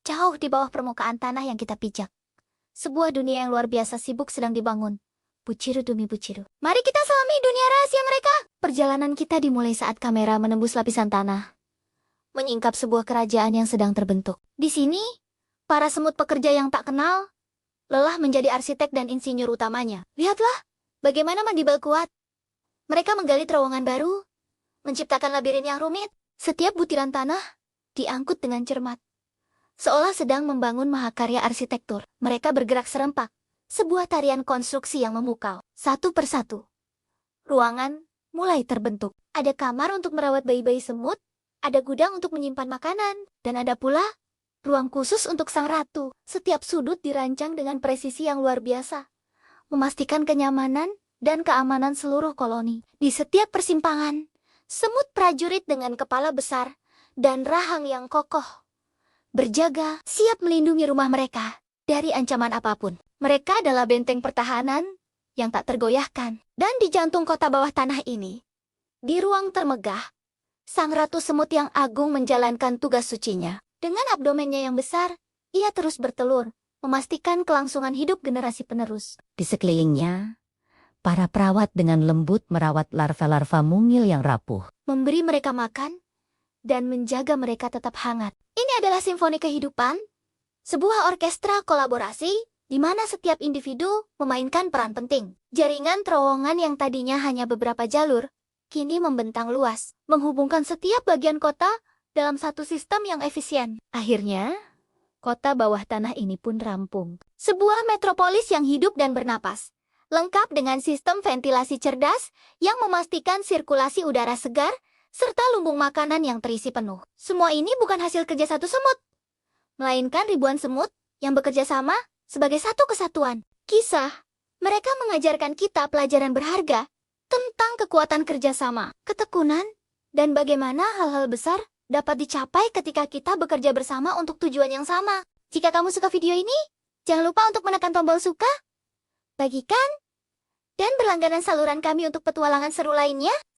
jauh di bawah permukaan tanah yang kita pijak. Sebuah dunia yang luar biasa sibuk sedang dibangun. Buciru demi buciru. Mari kita selami dunia rahasia mereka. Perjalanan kita dimulai saat kamera menembus lapisan tanah, menyingkap sebuah kerajaan yang sedang terbentuk. Di sini, para semut pekerja yang tak kenal, lelah menjadi arsitek dan insinyur utamanya. Lihatlah, bagaimana Mandibel kuat. Mereka menggali terowongan baru, menciptakan labirin yang rumit. Setiap butiran tanah diangkut dengan cermat, seolah sedang membangun mahakarya arsitektur. Mereka bergerak serempak, sebuah tarian konstruksi yang memukau. Satu persatu, ruangan mulai terbentuk. Ada kamar untuk merawat bayi-bayi semut, ada gudang untuk menyimpan makanan, dan ada pula ruang khusus untuk sang ratu. Setiap sudut dirancang dengan presisi yang luar biasa, memastikan kenyamanan dan keamanan seluruh koloni. Di setiap persimpangan, semut prajurit dengan kepala besar dan rahang yang kokoh berjaga, siap melindungi rumah mereka dari ancaman apapun. Mereka adalah benteng pertahanan yang tak tergoyahkan. Dan di jantung kota bawah tanah ini, di ruang termegah, sang ratu semut yang agung menjalankan tugas sucinya. Dengan abdomennya yang besar, ia terus bertelur, memastikan kelangsungan hidup generasi penerus. Di sekelilingnya, para perawat dengan lembut merawat larva-larva mungil yang rapuh. Memberi mereka makan dan menjaga mereka tetap hangat. Ini adalah simfoni kehidupan, sebuah orkestra kolaborasi di mana setiap individu memainkan peran penting. Jaringan terowongan yang tadinya hanya beberapa jalur, kini membentang luas, menghubungkan setiap bagian kota dalam satu sistem yang efisien. Akhirnya, kota bawah tanah ini pun rampung. Sebuah metropolis yang hidup dan bernapas, lengkap dengan sistem ventilasi cerdas yang memastikan sirkulasi udara segar, serta lumbung makanan yang terisi penuh. Semua ini bukan hasil kerja satu semut, melainkan ribuan semut yang bekerja sama sebagai satu kesatuan. Kisah mereka mengajarkan kita pelajaran berharga tentang kekuatan kerjasama, ketekunan, dan bagaimana hal-hal besar dapat dicapai ketika kita bekerja bersama untuk tujuan yang sama. Jika kamu suka video ini, jangan lupa untuk menekan tombol suka, bagikan, dan berlangganan saluran kami untuk petualangan seru lainnya.